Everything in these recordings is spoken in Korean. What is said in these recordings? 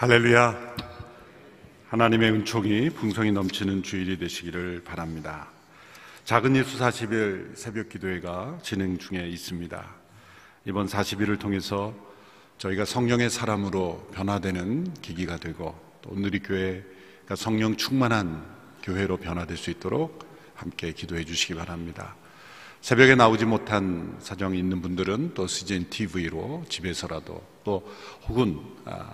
할렐루야. 하나님의 은총이 풍성히 넘치는 주일이 되시기를 바랍니다. 작은 예수 40일 새벽 기도회가 진행 중에 있습니다. 이번 40일을 통해서 저희가 성령의 사람으로 변화되는 계기가 되고 또 오늘 이 교회가 성령 충만한 교회로 변화될 수 있도록 함께 기도해 주시기 바랍니다. 새벽에 나오지 못한 사정이 있는 분들은 또 CGN TV로 집에서라도 또 혹은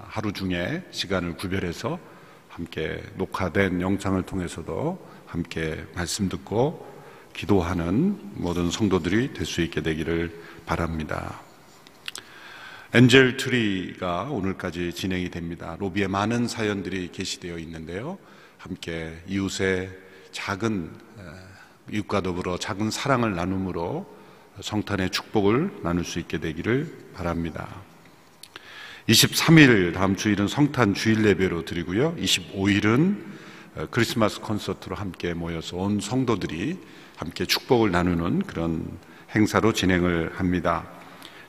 하루 중에 시간을 구별해서 함께 녹화된 영상을 통해서도 함께 말씀 듣고 기도하는 모든 성도들이 될 수 있게 되기를 바랍니다. 엔젤 트리가 오늘까지 진행이 됩니다. 로비에 많은 사연들이 게시되어 있는데요, 함께 이웃의 작은 이웃과 더불어 작은 사랑을 나눔으로 성탄의 축복을 나눌 수 있게 되기를 바랍니다. 23일 다음 주일은 성탄 주일 예배로 드리고요, 25일은 크리스마스 콘서트로 함께 모여서 온 성도들이 함께 축복을 나누는 그런 행사로 진행을 합니다.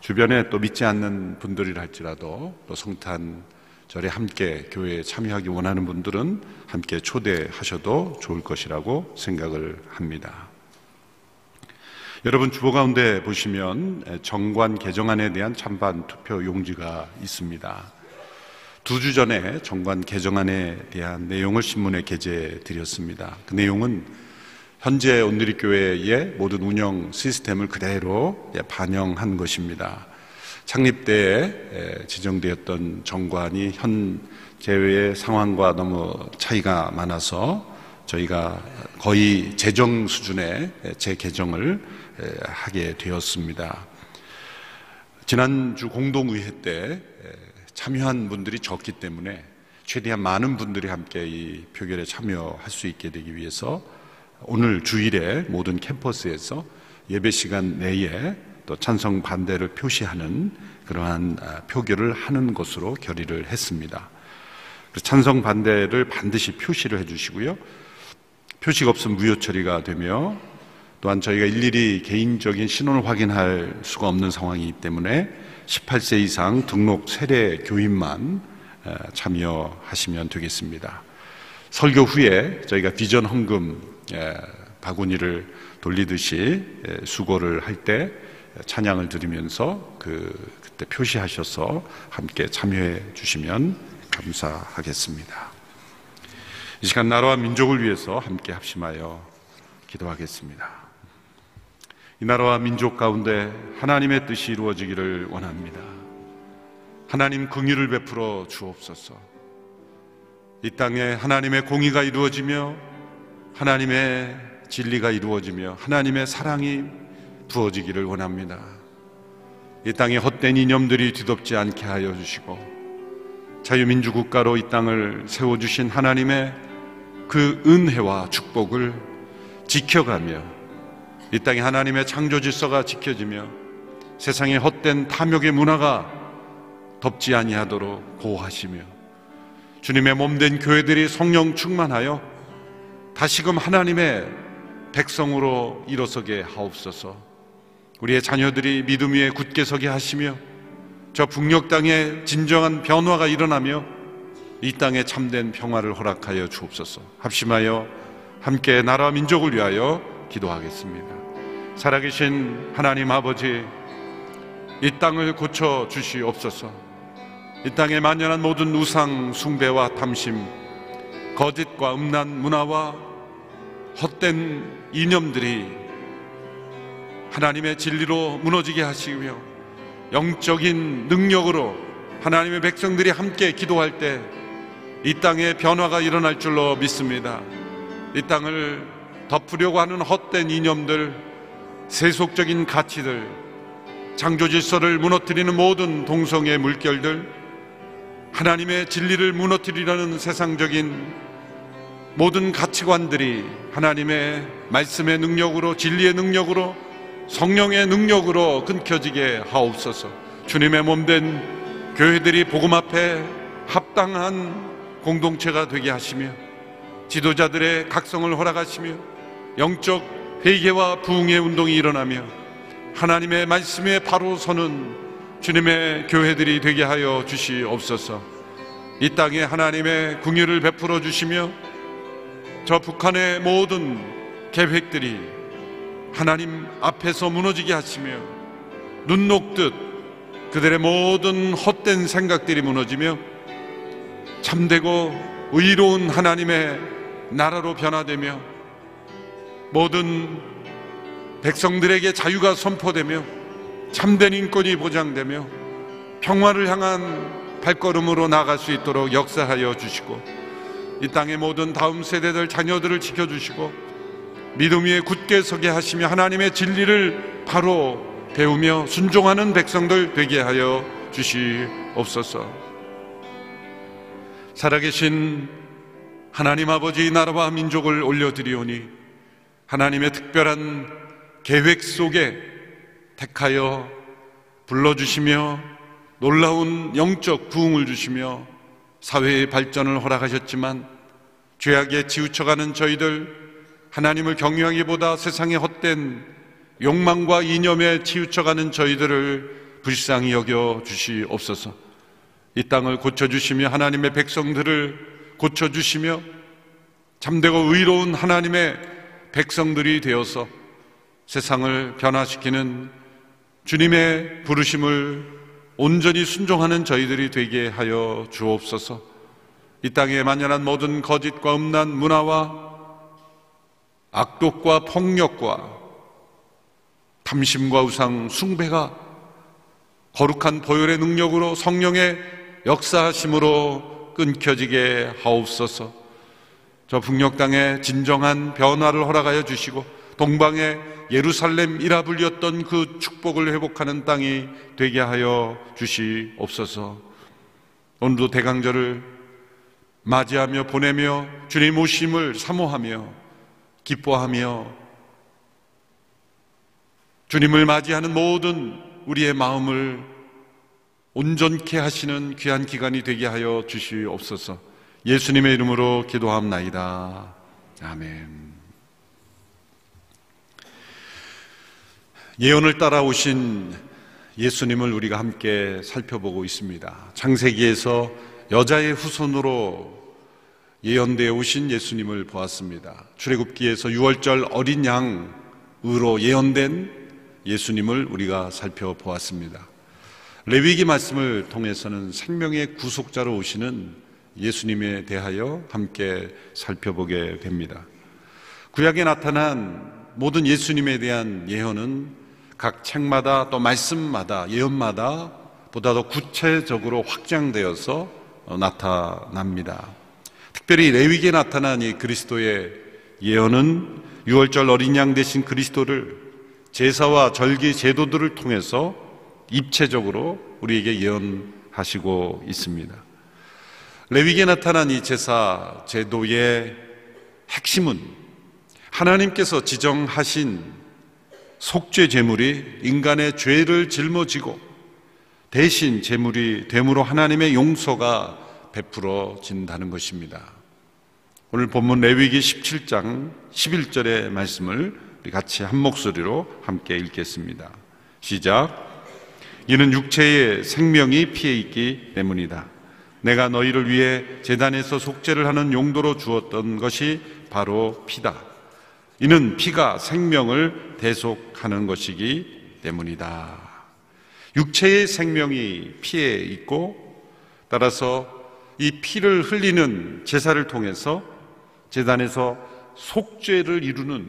주변에 또 믿지 않는 분들이라 할지라도 또 성탄절에 함께 교회에 참여하기 원하는 분들은 함께 초대하셔도 좋을 것이라고 생각을 합니다. 여러분 주보 가운데 보시면 정관 개정안에 대한 찬반 투표 용지가 있습니다. 2주 전에 정관 개정안에 대한 내용을 신문에 게재해 드렸습니다. 그 내용은 현재 온누리교회의 모든 운영 시스템을 그대로 반영한 것입니다. 창립 때에 지정되었던 정관이 현재의 상황과 너무 차이가 많아서 저희가 거의 재정 수준의 재개정을 하게 되었습니다. 지난주 공동의회 때 참여한 분들이 적기 때문에 최대한 많은 분들이 함께 이 표결에 참여할 수 있게 되기 위해서 오늘 주일에 모든 캠퍼스에서 예배 시간 내에 또 찬성 반대를 표시하는 그러한 표결을 하는 것으로 결의를 했습니다. 찬성 반대를 반드시 표시를 해주시고요, 표시가 없으면 무효 처리가 되며, 또한 저희가 일일이 개인적인 신원을 확인할 수가 없는 상황이기 때문에 18세 이상 등록 세례 교인만 참여하시면 되겠습니다. 설교 후에 저희가 비전 헌금 바구니를 돌리듯이 수고를 할 때 찬양을 드리면서 그때 표시하셔서 함께 참여해 주시면 감사하겠습니다. 이 시간 나라와 민족을 위해서 함께 합심하여 기도하겠습니다. 이 나라와 민족 가운데 하나님의 뜻이 이루어지기를 원합니다. 하나님 긍휼을 베풀어 주옵소서. 이 땅에 하나님의 공의가 이루어지며 하나님의 진리가 이루어지며 하나님의 사랑이 부어지기를 원합니다. 이 땅에 헛된 이념들이 뒤덮지 않게 하여 주시고 자유민주국가로 이 땅을 세워주신 하나님의 그 은혜와 축복을 지켜가며 이 땅에 하나님의 창조 질서가 지켜지며 세상의 헛된 탐욕의 문화가 덮지 아니하도록 보호하시며 주님의 몸된 교회들이 성령 충만하여 다시금 하나님의 백성으로 일어서게 하옵소서. 우리의 자녀들이 믿음 위에 굳게 서게 하시며 저 북녘 땅에 진정한 변화가 일어나며 이 땅에 참된 평화를 허락하여 주옵소서. 합심하여 함께 나라와 민족을 위하여 기도하겠습니다. 살아계신 하나님 아버지, 이 땅을 고쳐 주시옵소서. 이 땅에 만연한 모든 우상 숭배와 탐심, 거짓과 음란 문화와 헛된 이념들이 하나님의 진리로 무너지게 하시며 영적인 능력으로 하나님의 백성들이 함께 기도할 때 이 땅에 변화가 일어날 줄로 믿습니다. 이 땅을 덮으려고 하는 헛된 이념들, 세속적인 가치들, 창조 질서를 무너뜨리는 모든 동성애 물결들, 하나님의 진리를 무너뜨리려는 세상적인 모든 가치관들이 하나님의 말씀의 능력으로, 진리의 능력으로, 성령의 능력으로 끊겨지게 하옵소서. 주님의 몸된 교회들이 복음 앞에 합당한 공동체가 되게 하시며 지도자들의 각성을 허락하시며 영적 회개와 부흥의 운동이 일어나며 하나님의 말씀에 바로 서는 주님의 교회들이 되게 하여 주시옵소서. 이 땅에 하나님의 긍휼을 베풀어 주시며 저 북한의 모든 계획들이 하나님 앞에서 무너지게 하시며 눈 녹듯 그들의 모든 헛된 생각들이 무너지며 참되고 의로운 하나님의 나라로 변화되며 모든 백성들에게 자유가 선포되며 참된 인권이 보장되며 평화를 향한 발걸음으로 나아갈 수 있도록 역사하여 주시고 이 땅의 모든 다음 세대들 자녀들을 지켜주시고 믿음 위에 굳게 서게 하시며 하나님의 진리를 바로 배우며 순종하는 백성들 되게 하여 주시옵소서. 살아계신 하나님 아버지 나라와 민족을 올려드리오니 하나님의 특별한 계획 속에 택하여 불러주시며 놀라운 영적 부흥을 주시며 사회의 발전을 허락하셨지만 죄악에 치우쳐가는 저희들, 하나님을 경외하기보다 세상의 헛된 욕망과 이념에 치우쳐가는 저희들을 불쌍히 여겨 주시옵소서. 이 땅을 고쳐주시며 하나님의 백성들을 고쳐주시며 참되고 의로운 하나님의 백성들이 되어서 세상을 변화시키는 주님의 부르심을 온전히 순종하는 저희들이 되게 하여 주옵소서. 이 땅에 만연한 모든 거짓과 음란 문화와 악독과 폭력과 탐심과 우상 숭배가 거룩한 보혈의 능력으로 성령의 역사하심으로 끊겨지게 하옵소서. 저 북녘 땅에 진정한 변화를 허락하여 주시고 동방의 예루살렘이라 불렸던 그 축복을 회복하는 땅이 되게 하여 주시옵소서. 오늘도 대강절을 맞이하며 보내며 주님 오심을 사모하며 기뻐하며 주님을 맞이하는 모든 우리의 마음을 온전케 하시는 귀한 기간이 되게 하여 주시옵소서. 예수님의 이름으로 기도합나이다. 아멘. 예언을 따라오신 예수님을 우리가 함께 살펴보고 있습니다. 창세기에서 여자의 후손으로 예언되어 오신 예수님을 보았습니다. 출애굽기에서 유월절 어린 양으로 예언된 예수님을 우리가 살펴보았습니다. 레위기 말씀을 통해서는 생명의 구속자로 오시는 예수님에 대하여 함께 살펴보게 됩니다. 구약에 나타난 모든 예수님에 대한 예언은 각 책마다 또 말씀마다 예언마다 보다 더 구체적으로 확장되어서 나타납니다. 특별히 레위기에 나타난 이 그리스도의 예언은 유월절 어린 양 되신 그리스도를 제사와 절기 제도들을 통해서 입체적으로 우리에게 예언하시고 있습니다. 레위기에 나타난 이 제사 제도의 핵심은 하나님께서 지정하신 속죄 제물이 인간의 죄를 짊어지고 대신 제물이 됨으로 하나님의 용서가 베풀어진다는 것입니다. 오늘 본문 레위기 17장 11절의 말씀을 우리 같이 한 목소리로 함께 읽겠습니다. 시작. 이는 육체의 생명이 피에 있기 때문이다. 내가 너희를 위해 제단에서 속죄를 하는 용도로 주었던 것이 바로 피다. 이는 피가 생명을 대속하는 것이기 때문이다. 육체의 생명이 피에 있고 따라서 이 피를 흘리는 제사를 통해서 제단에서 속죄를 이루는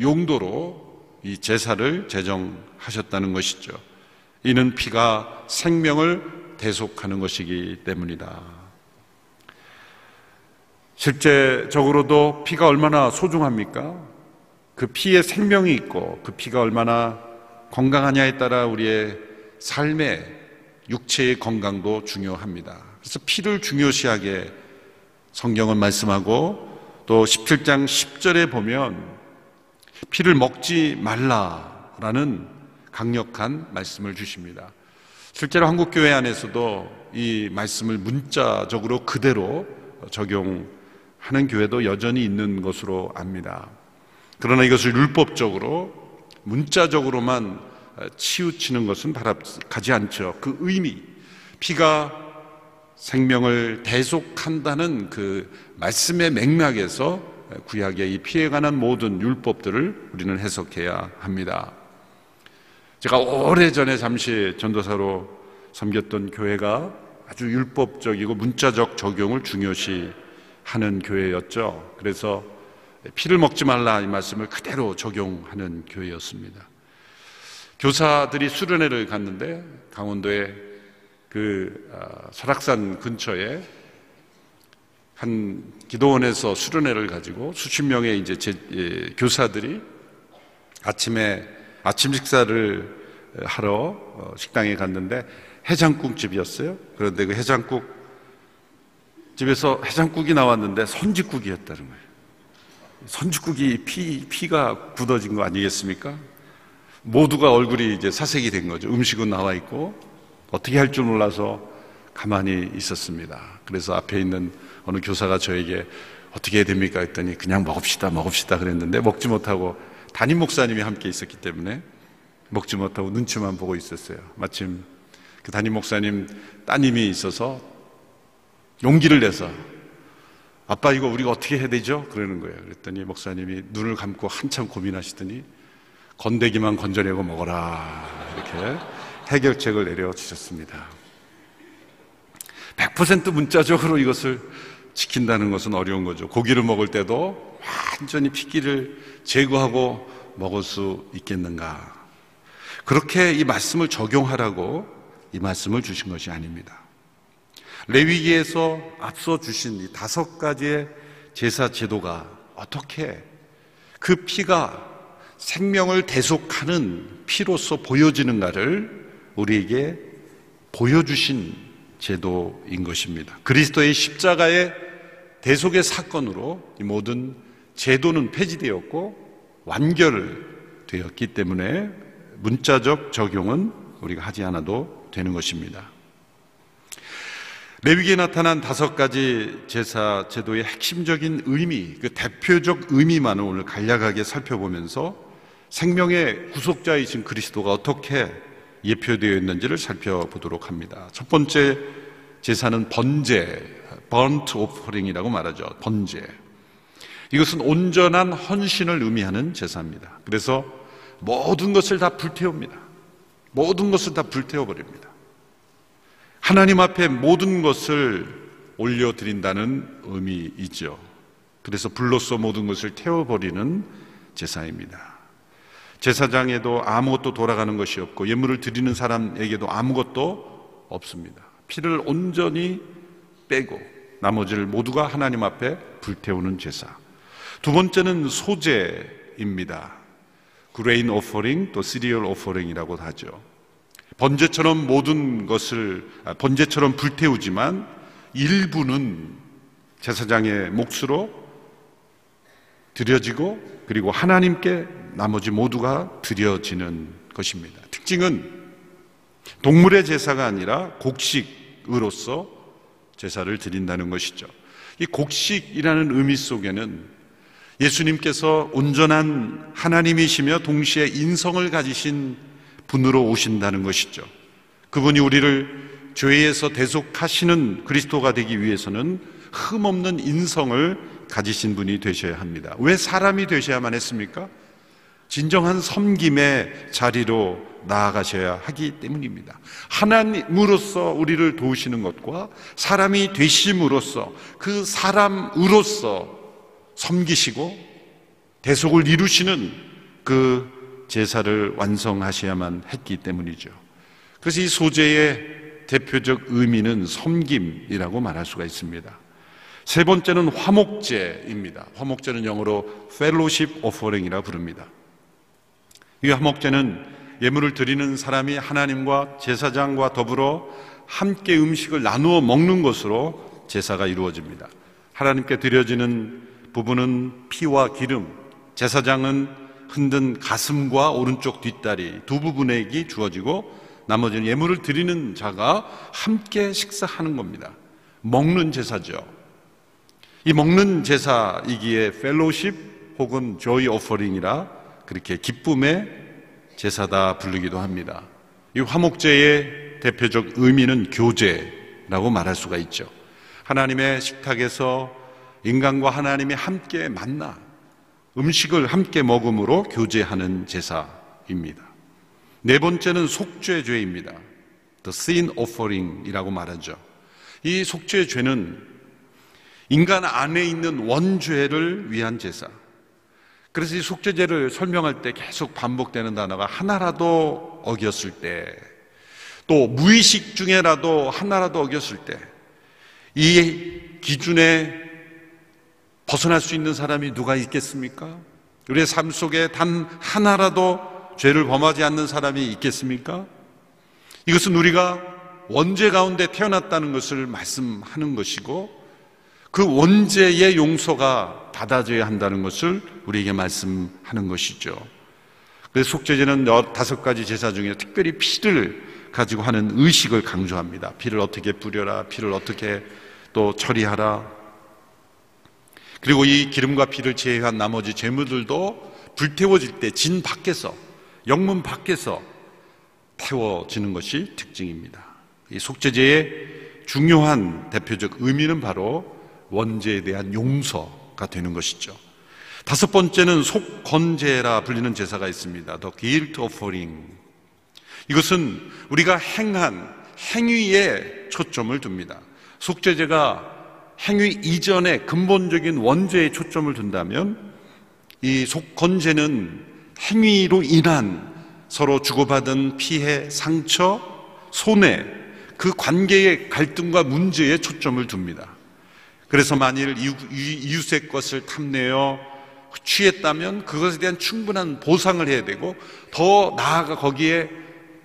용도로 이 제사를 제정하셨다는 것이죠. 이는 피가 생명을 대속하는 것이기 때문이다. 실제적으로도 피가 얼마나 소중합니까? 그 피에 생명이 있고 그 피가 얼마나 건강하냐에 따라 우리의 삶의 육체의 건강도 중요합니다. 그래서 피를 중요시하게 성경은 말씀하고 또 17장 10절에 보면 피를 먹지 말라라는 강력한 말씀을 주십니다. 실제로 한국교회 안에서도 이 말씀을 문자적으로 그대로 적용하는 교회도 여전히 있는 것으로 압니다. 그러나 이것을 율법적으로 문자적으로만 치우치는 것은 바람직하지 않죠. 그 의미, 피가 생명을 대속한다는 그 말씀의 맥락에서 구약의 이 피에 관한 모든 율법들을 우리는 해석해야 합니다. 제가 오래전에 잠시 전도사로 섬겼던 교회가 아주 율법적이고 문자적 적용을 중요시 하는 교회였죠. 그래서 피를 먹지 말라 이 말씀을 그대로 적용하는 교회였습니다. 교사들이 수련회를 갔는데 강원도의 그 설악산 근처에 한 기도원에서 수련회를 가지고 수십 명의 이제 교사들이 아침에 아침 식사를 하러 식당에 갔는데 해장국집이었어요. 그런데 그 해장국 집에서 해장국이 나왔는데 선짓국이었다는 거예요. 선짓국이 피가 굳어진 거 아니겠습니까? 모두가 얼굴이 이제 사색이 된 거죠. 음식은 나와 있고 어떻게 할 줄 몰라서 가만히 있었습니다. 그래서 앞에 있는 어느 교사가 저에게 어떻게 해야 됩니까? 했더니 그냥 먹읍시다 그랬는데 먹지 못하고 담임 목사님이 함께 있었기 때문에 먹지 못하고 눈치만 보고 있었어요. 마침 그 담임 목사님 따님이 있어서 용기를 내서 아빠 이거 우리가 어떻게 해야 되죠? 그러는 거예요. 그랬더니 목사님이 눈을 감고 한참 고민하시더니 건더기만 건져내고 먹어라 이렇게 해결책을 내려주셨습니다. 100% 문자적으로 이것을 지킨다는 것은 어려운 거죠. 고기를 먹을 때도 완전히 핏기를 제거하고 먹을 수 있겠는가? 그렇게 이 말씀을 적용하라고 이 말씀을 주신 것이 아닙니다. 레위기에서 앞서 주신 이 5가지의 제사 제도가 어떻게 그 피가 생명을 대속하는 피로서 보여지는가를 우리에게 보여주신 제도인 것입니다. 그리스도의 십자가의 대속의 사건으로 이 모든 제도는 폐지되었고 완결되었기 때문에 문자적 적용은 우리가 하지 않아도 되는 것입니다. 레위기에 나타난 5가지 제사 제도의 핵심적인 의미, 그 대표적 의미만을 오늘 간략하게 살펴보면서 생명의 구속자이신 그리스도가 어떻게 예표되어 있는지를 살펴보도록 합니다. 첫 번째 제사는 번제, burnt offering이라고 말하죠. 번제. 이것은 온전한 헌신을 의미하는 제사입니다. 그래서 모든 것을 다 불태웁니다. 모든 것을 다 불태워버립니다. 하나님 앞에 모든 것을 올려드린다는 의미이죠. 그래서 불로써 모든 것을 태워버리는 제사입니다. 제사장에도 아무것도 돌아가는 것이 없고 예물을 드리는 사람에게도 아무것도 없습니다. 피를 온전히 빼고 나머지를 모두가 하나님 앞에 불태우는 제사. 두 번째는 소제입니다. grain offering 또 cereal offering이라고 하죠. 번제처럼 모든 것을 번제처럼 불태우지만 일부는 제사장의 몫으로 드려지고 그리고 하나님께 나머지 모두가 드려지는 것입니다. 특징은 동물의 제사가 아니라 곡식으로서 제사를 드린다는 것이죠. 이 곡식이라는 의미 속에는 예수님께서 온전한 하나님이시며 동시에 인성을 가지신 분으로 오신다는 것이죠. 그분이 우리를 죄에서 대속하시는 그리스도가 되기 위해서는 흠없는 인성을 가지신 분이 되셔야 합니다. 왜 사람이 되셔야만 했습니까? 진정한 섬김의 자리로 나아가셔야 하기 때문입니다. 하나님으로서 우리를 도우시는 것과 사람이 되심으로써 그 사람으로서 섬기시고 대속을 이루시는 그 제사를 완성하셔야만 했기 때문이죠. 그래서 이 소제의 대표적 의미는 섬김이라고 말할 수가 있습니다. 세 번째는 화목제입니다. 화목제는 영어로 fellowship offering이라 부릅니다. 이 화목제는 예물을 드리는 사람이 하나님과 제사장과 더불어 함께 음식을 나누어 먹는 것으로 제사가 이루어집니다. 하나님께 드려지는 부분은 피와 기름, 제사장은 흔든 가슴과 오른쪽 뒷다리 두 부분에게 주어지고 나머지는 예물을 드리는 자가 함께 식사하는 겁니다. 먹는 제사죠. 이 먹는 제사이기에 펠로십 혹은 조이 오퍼링이라 그렇게 기쁨의 제사다 부르기도 합니다. 이 화목제의 대표적 의미는 교제, 원죄라고 말할 수가 있죠. 하나님의 식탁에서 인간과 하나님이 함께 만나 음식을 함께 먹음으로 교제하는 제사입니다. 네 번째는 속죄죄입니다. The sin offering이라고 말하죠. 이 속죄죄는 인간 안에 있는 원죄를 위한 제사. 그래서 이 속죄죄를 설명할 때 계속 반복되는 단어가 하나라도 어겼을 때, 또 무의식 중에라도 하나라도 어겼을 때, 이 기준에 벗어날 수 있는 사람이 누가 있겠습니까? 우리의 삶 속에 단 하나라도 죄를 범하지 않는 사람이 있겠습니까? 이것은 우리가 원죄 가운데 태어났다는 것을 말씀하는 것이고, 그 원죄의 용서가 받아져야 한다는 것을 우리에게 말씀하는 것이죠. 그래서 속죄제는 5가지 제사 중에 특별히 피를 가지고 하는 의식을 강조합니다. 피를 어떻게 뿌려라, 피를 어떻게 또 처리하라. 그리고 이 기름과 피를 제외한 나머지 제물들도 불태워질 때 진 밖에서, 영문 밖에서 태워지는 것이 특징입니다. 이 속죄제의 중요한 대표적 의미는 바로 원죄에 대한 용서가 되는 것이죠. 5번째는 속건제라 불리는 제사가 있습니다. The guilt offering. 이것은 우리가 행한 행위에 초점을 둡니다. 속죄제가 행위 이전에 근본적인 원죄에 초점을 둔다면, 이 속건제는 행위로 인한 서로 주고받은 피해, 상처, 손해, 그 관계의 갈등과 문제에 초점을 둡니다. 그래서 만일 이웃의 것을 탐내어 취했다면 그것에 대한 충분한 보상을 해야 되고, 더 나아가 거기에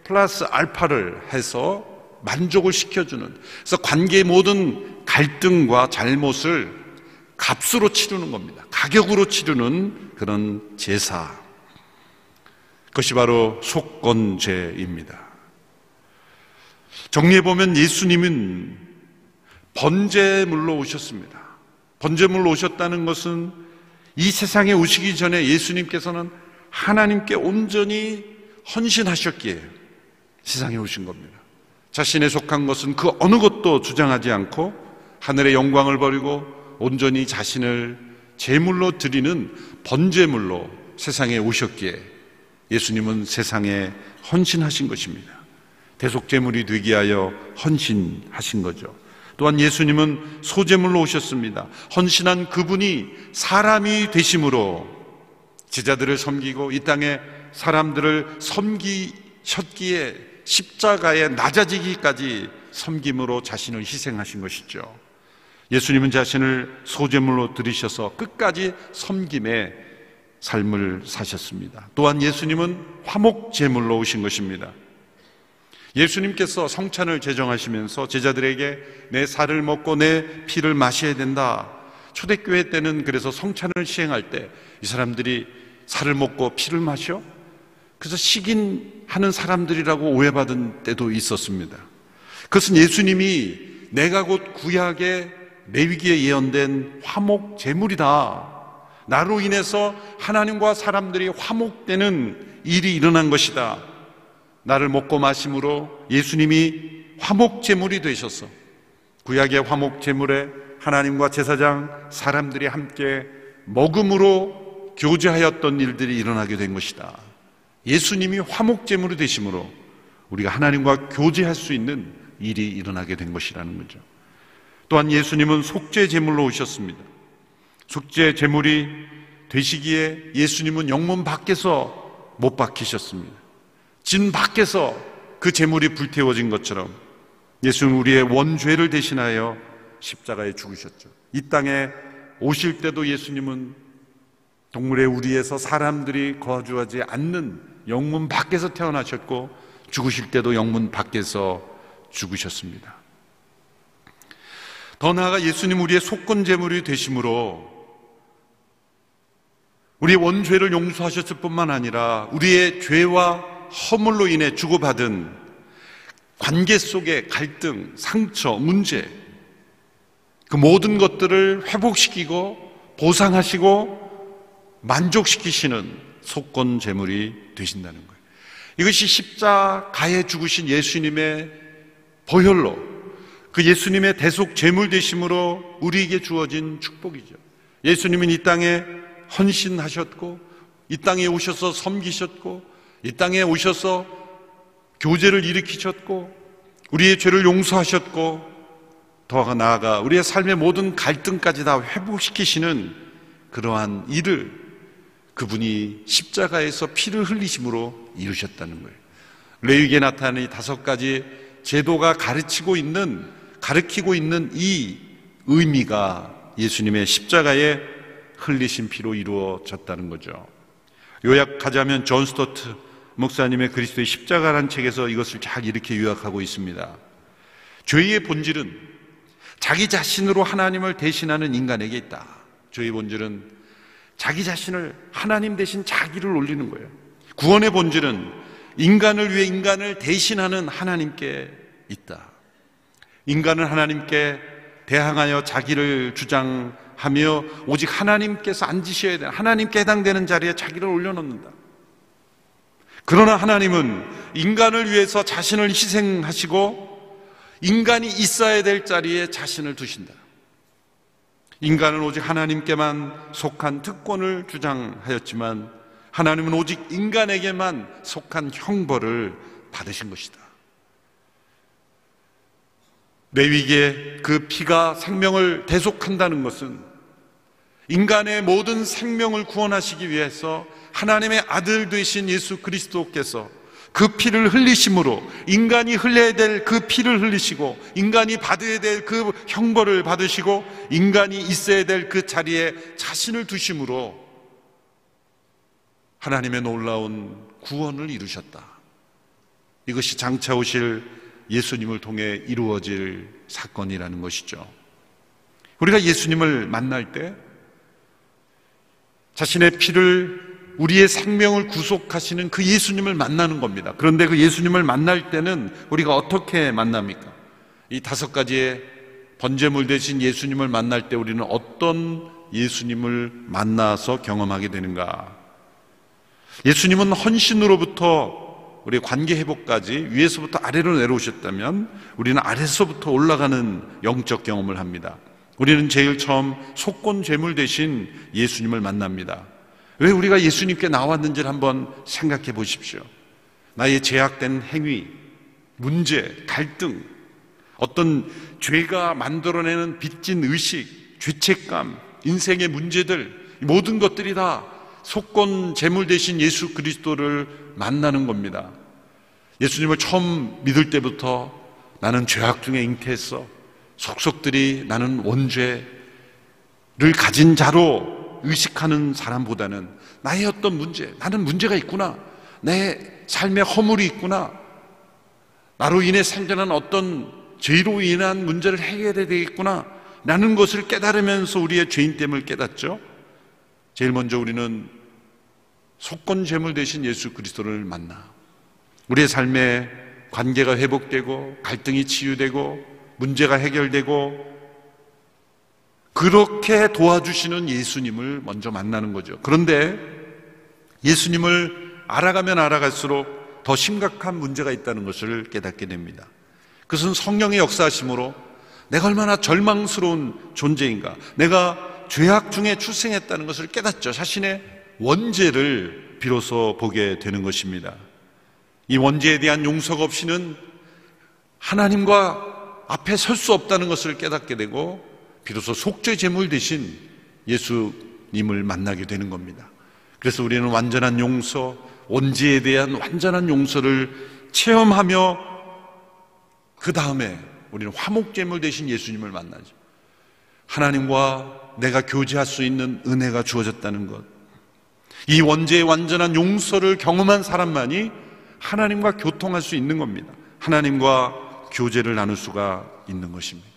플러스 알파를 해서 만족을 시켜주는, 그래서 관계의 모든 갈등과 잘못을 값으로 치르는 겁니다. 가격으로 치르는 그런 제사, 그것이 바로 속건제입니다. 정리해보면 예수님은 번제물로 오셨습니다. 번제물로 오셨다는 것은 이 세상에 오시기 전에 예수님께서는 하나님께 온전히 헌신하셨기에 세상에 오신 겁니다. 자신에 속한 것은 그 어느 것도 주장하지 않고 하늘의 영광을 버리고 온전히 자신을 제물로 드리는 번제물로 세상에 오셨기에 예수님은 세상에 헌신하신 것입니다. 대속제물이 되게 하여 헌신하신 거죠. 또한 예수님은 소제물로 오셨습니다. 헌신한 그분이 사람이 되심으로 제자들을 섬기고 이 땅에 사람들을 섬기셨기에 십자가에 낮아지기까지 섬김으로 자신을 희생하신 것이죠. 예수님은 자신을 소제물로 드리셔서 끝까지 섬김의 삶을 사셨습니다. 또한 예수님은 화목제물로 오신 것입니다. 예수님께서 성찬을 제정하시면서 제자들에게 내 살을 먹고 내 피를 마셔야 된다. 초대교회 때는 그래서 성찬을 시행할 때 이 사람들이 살을 먹고 피를 마셔? 그래서 식인하는 사람들이라고 오해받은 때도 있었습니다. 그것은 예수님이 내가 곧 구약의 레위기에 예언된 화목제물이다. 나로 인해서 하나님과 사람들이 화목되는 일이 일어난 것이다. 나를 먹고 마심으로 예수님이 화목제물이 되셔서 구약의 화목제물에 하나님과 제사장 사람들이 함께 먹음으로 교제하였던 일들이 일어나게 된 것이다. 예수님이 화목제물이 되심으로 우리가 하나님과 교제할 수 있는 일이 일어나게 된 것이라는 거죠. 또한 예수님은 속죄제물로 오셨습니다. 속죄제물이 되시기에 예수님은 영문 밖에서 못 박히셨습니다. 진 밖에서 그 제물이 불태워진 것처럼 예수는 우리의 원죄를 대신하여 십자가에 죽으셨죠. 이 땅에 오실 때도 예수님은 동물의 우리에서 사람들이 거주하지 않는 영문 밖에서 태어나셨고 죽으실 때도 영문 밖에서 죽으셨습니다. 더 나아가 예수님 우리의 속건제물이 되심으로 우리의 원죄를 용서하셨을 뿐만 아니라 우리의 죄와 허물로 인해 주고받은 관계 속의 갈등, 상처, 문제, 그 모든 것들을 회복시키고 보상하시고 만족시키시는 속건제물이 되신다는 거예요. 이것이 십자가에 죽으신 예수님의 보혈로 그 예수님의 대속 제물 되심으로 우리에게 주어진 축복이죠. 예수님은 이 땅에 헌신하셨고, 이 땅에 오셔서 섬기셨고, 이 땅에 오셔서 교제를 일으키셨고, 우리의 죄를 용서하셨고, 더 나아가 우리의 삶의 모든 갈등까지 다 회복시키시는 그러한 일을 그분이 십자가에서 피를 흘리심으로 이루셨다는 거예요. 레위기에 나타나는 이 5가지 제도가 가르치고 있는 이 의미가 예수님의 십자가에 흘리신 피로 이루어졌다는 거죠. 요약하자면 존 스토트 목사님의 그리스도의 십자가라는 책에서 이것을 잘 이렇게 요약하고 있습니다. 죄의 본질은 자기 자신으로 하나님을 대신하는 인간에게 있다. 죄의 본질은 자기 자신을 하나님 대신 자기를 올리는 거예요. 구원의 본질은 인간을 위해 인간을 대신하는 하나님께 있다. 인간은 하나님께 대항하여 자기를 주장하며 오직 하나님께서 앉으셔야 되는, 하나님께 해당되는 자리에 자기를 올려놓는다. 그러나 하나님은 인간을 위해서 자신을 희생하시고 인간이 있어야 될 자리에 자신을 두신다. 인간은 오직 하나님께만 속한 특권을 주장하였지만 하나님은 오직 인간에게만 속한 형벌을 받으신 것이다. 레위기에 그 피가 생명을 대속한다는 것은 인간의 모든 생명을 구원하시기 위해서 하나님의 아들 되신 예수 그리스도께서 그 피를 흘리심으로 인간이 흘려야 될 그 피를 흘리시고 인간이 받아야 될 그 형벌을 받으시고 인간이 있어야 될 그 자리에 자신을 두심으로 하나님의 놀라운 구원을 이루셨다. 이것이 장차 오실 예수님을 통해 이루어질 사건이라는 것이죠. 우리가 예수님을 만날 때 자신의 피를 우리의 생명을 구속하시는 그 예수님을 만나는 겁니다. 그런데 그 예수님을 만날 때는 우리가 어떻게 만납니까? 이 5가지의 번제물 대신 예수님을 만날 때 우리는 어떤 예수님을 만나서 경험하게 되는가? 예수님은 헌신으로부터 우리의 관계 회복까지 위에서부터 아래로 내려오셨다면 우리는 아래서부터 올라가는 영적 경험을 합니다. 우리는 제일 처음 속건 제물 대신 예수님을 만납니다. 왜 우리가 예수님께 나왔는지를 한번 생각해 보십시오. 나의 제약된 행위, 문제, 갈등, 어떤 죄가 만들어내는 빚진 의식, 죄책감, 인생의 문제들, 모든 것들이 다 속건 제물 대신 예수 그리스도를 만나는 겁니다. 예수님을 처음 믿을 때부터 나는 죄악 중에 잉태했어. 속속들이 나는 원죄를 가진 자로 의식하는 사람보다는 나의 어떤 문제, 나는 문제가 있구나, 내 삶에 허물이 있구나, 나로 인해 생겨난 어떤 죄로 인한 문제를 해결해야 되겠구나 라는 것을 깨달으면서 우리의 죄인됨을 깨닫죠. 제일 먼저 우리는 속건 제물 대신 예수 그리스도를 만나 우리의 삶에 관계가 회복되고 갈등이 치유되고 문제가 해결되고 그렇게 도와주시는 예수님을 먼저 만나는 거죠. 그런데 예수님을 알아가면 알아갈수록 더 심각한 문제가 있다는 것을 깨닫게 됩니다. 그것은 성령의 역사하심으로 내가 얼마나 절망스러운 존재인가, 내가 죄악 중에 출생했다는 것을 깨닫죠. 자신의 원죄를 비로소 보게 되는 것입니다. 이 원죄에 대한 용서가 없이는 하나님과 앞에 설 수 없다는 것을 깨닫게 되고 비로소 속죄 제물 대신 예수님을 만나게 되는 겁니다. 그래서 우리는 완전한 용서, 원죄에 대한 완전한 용서를 체험하며 그 다음에 우리는 화목 제물 대신 예수님을 만나죠. 하나님과 내가 교제할 수 있는 은혜가 주어졌다는 것, 이 원죄의 완전한 용서를 경험한 사람만이 하나님과 교통할 수 있는 겁니다. 하나님과 교제를 나눌 수가 있는 것입니다.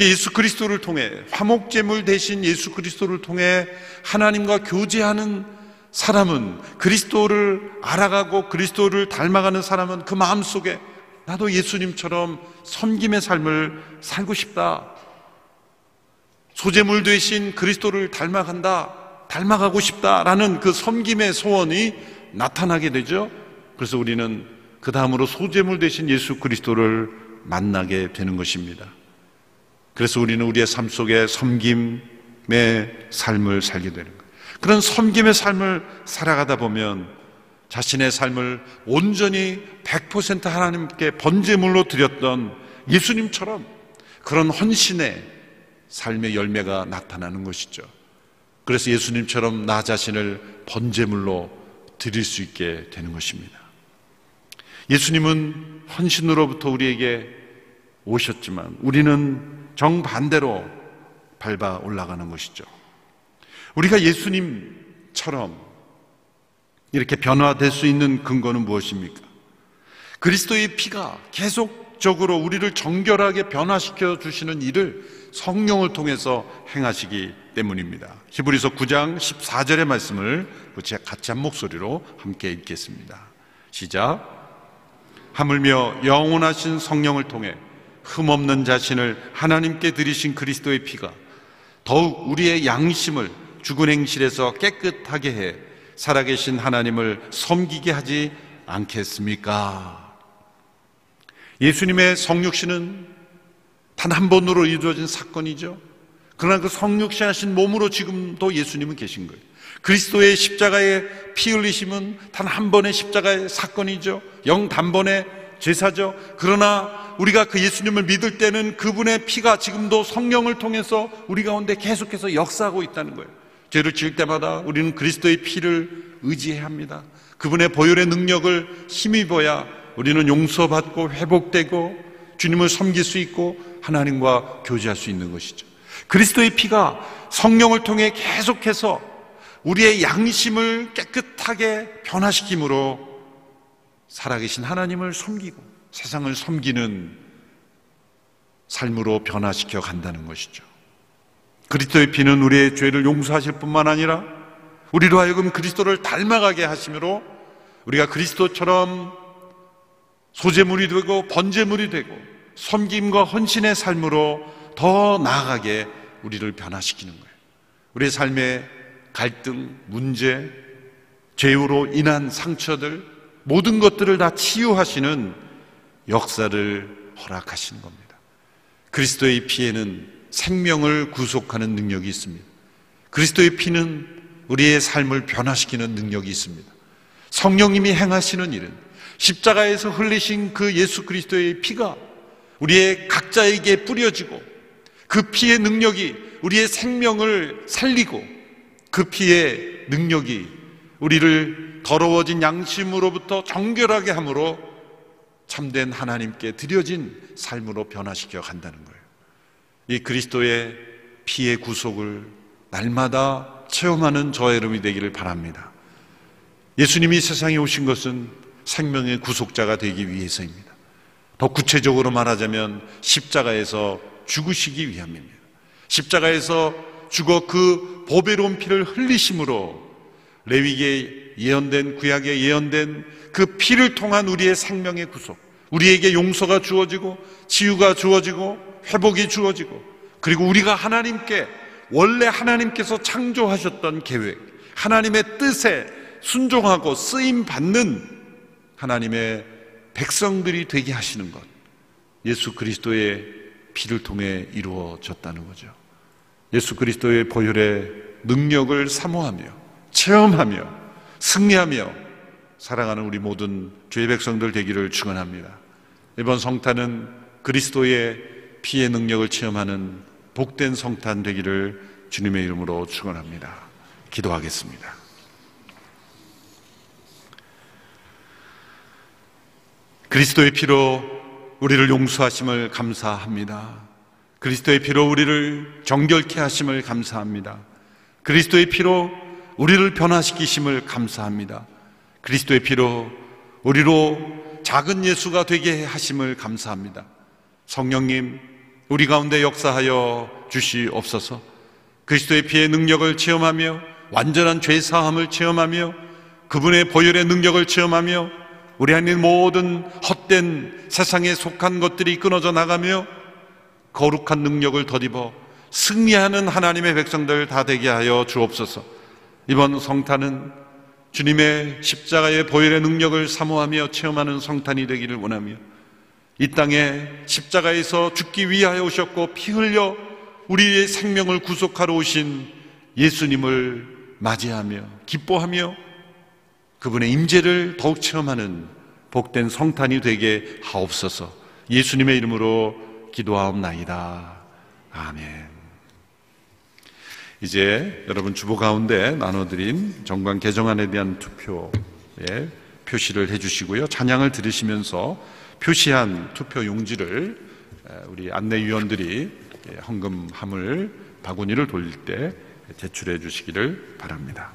예수 그리스도를 통해, 화목제물 대신 예수 그리스도를 통해 하나님과 교제하는 사람은, 그리스도를 알아가고 그리스도를 닮아가는 사람은 그 마음속에 나도 예수님처럼 섬김의 삶을 살고 싶다, 소제물 대신 그리스도를 닮아가고 싶다라는 그 섬김의 소원이 나타나게 되죠. 그래서 우리는 그 다음으로 소제물 대신 예수 그리스도를 만나게 되는 것입니다. 그래서 우리는 우리의 삶 속에 섬김의 삶을 살게 되는 거예요. 그런 섬김의 삶을 살아가다 보면 자신의 삶을 온전히 100% 하나님께 번제물로 드렸던 예수님처럼 그런 헌신의 삶의 열매가 나타나는 것이죠. 그래서 예수님처럼 나 자신을 번제물로 드릴 수 있게 되는 것입니다. 예수님은 헌신으로부터 우리에게 오셨지만 우리는 정반대로 밟아 올라가는 것이죠. 우리가 예수님처럼 이렇게 변화될 수 있는 근거는 무엇입니까? 그리스도의 피가 계속적으로 우리를 정결하게 변화시켜 주시는 일을 성령을 통해서 행하시기 때문입니다. 히브리서 9장 14절의 말씀을 같이 한 목소리로 함께 읽겠습니다. 시작. 하물며 영원하신 성령을 통해 흠없는 자신을 하나님께 드리신 그리스도의 피가 더욱 우리의 양심을 죽은 행실에서 깨끗하게 해 살아계신 하나님을 섬기게 하지 않겠습니까? 예수님의 성육신은 단 한 번으로 이루어진 사건이죠. 그러나 그 성육신하신 몸으로 지금도 예수님은 계신 거예요. 그리스도의 십자가의 피 흘리심은 단 한 번의 십자가의 사건이죠. 영단번의 제사죠. 그러나 우리가 그 예수님을 믿을 때는 그분의 피가 지금도 성령을 통해서 우리 가운데 계속해서 역사하고 있다는 거예요. 죄를 지을 때마다 우리는 그리스도의 피를 의지해야 합니다. 그분의 보혈의 능력을 힘입어야 우리는 용서받고 회복되고 주님을 섬길 수 있고 하나님과 교제할 수 있는 것이죠. 그리스도의 피가 성령을 통해 계속해서 우리의 양심을 깨끗하게 변화시킴으로 살아계신 하나님을 섬기고 세상을 섬기는 삶으로 변화시켜 간다는 것이죠. 그리스도의 피는 우리의 죄를 용서하실 뿐만 아니라 우리로 하여금 그리스도를 닮아가게 하심으로 우리가 그리스도처럼 소제물이 되고 번제물이 되고 섬김과 헌신의 삶으로 더 나아가게 우리를 변화시키는 거예요. 우리의 삶의 갈등, 문제, 죄로 인한 상처들 모든 것들을 다 치유하시는 역사를 허락하시는 겁니다. 그리스도의 피에는 생명을 구속하는 능력이 있습니다. 그리스도의 피는 우리의 삶을 변화시키는 능력이 있습니다. 성령님이 행하시는 일은 십자가에서 흘리신 그 예수 그리스도의 피가 우리의 각자에게 뿌려지고 그 피의 능력이 우리의 생명을 살리고 그 피의 능력이 우리를 더러워진 양심으로부터 정결하게 함으로 참된 하나님께 드려진 삶으로 변화시켜 간다는 거예요. 이 그리스도의 피의 구속을 날마다 체험하는 저의 여러분이 되기를 바랍니다. 예수님이 세상에 오신 것은 생명의 구속자가 되기 위해서입니다. 더 구체적으로 말하자면 십자가에서 죽으시기 위함입니다. 십자가에서 죽어 그 보배로운 피를 흘리심으로 레위기에 예언된 구약에 예언된 그 피를 통한 우리의 생명의 구속, 우리에게 용서가 주어지고 치유가 주어지고 회복이 주어지고 그리고 우리가 하나님께 원래 하나님께서 창조하셨던 계획, 하나님의 뜻에 순종하고 쓰임받는 하나님의 백성들이 되게 하시는 것, 예수 그리스도의 피를 통해 이루어졌다는 거죠. 예수 그리스도의 보혈의 능력을 사모하며 체험하며 승리하며 살아가는 우리 모든 주의 백성들 되기를 축원합니다. 이번 성탄은 그리스도의 피의 능력을 체험하는 복된 성탄 되기를 주님의 이름으로 축원합니다. 기도하겠습니다. 그리스도의 피로 우리를 용서하심을 감사합니다. 그리스도의 피로 우리를 정결케 하심을 감사합니다. 그리스도의 피로 우리를 변화시키심을 감사합니다. 그리스도의 피로 우리로 작은 예수가 되게 하심을 감사합니다. 성령님, 우리 가운데 역사하여 주시옵소서. 그리스도의 피의 능력을 체험하며 완전한 죄사함을 체험하며 그분의 보혈의 능력을 체험하며 우리 안에 모든 헛된 세상에 속한 것들이 끊어져 나가며 거룩한 능력을 덧입어 승리하는 하나님의 백성들 다 되게 하여 주옵소서. 이번 성탄은 주님의 십자가의 보혈의 능력을 사모하며 체험하는 성탄이 되기를 원하며 이 땅에 십자가에서 죽기 위하여 오셨고 피 흘려 우리의 생명을 구속하러 오신 예수님을 맞이하며 기뻐하며 그분의 임재를 더욱 체험하는 복된 성탄이 되게 하옵소서. 예수님의 이름으로 기도하옵나이다. 아멘. 이제 여러분 주보 가운데 나눠드린 정관 개정안에 대한 투표에 표시를 해주시고요. 찬양을 들으시면서 표시한 투표 용지를 우리 안내위원들이 헌금함을 바구니를 돌릴 때 제출해 주시기를 바랍니다.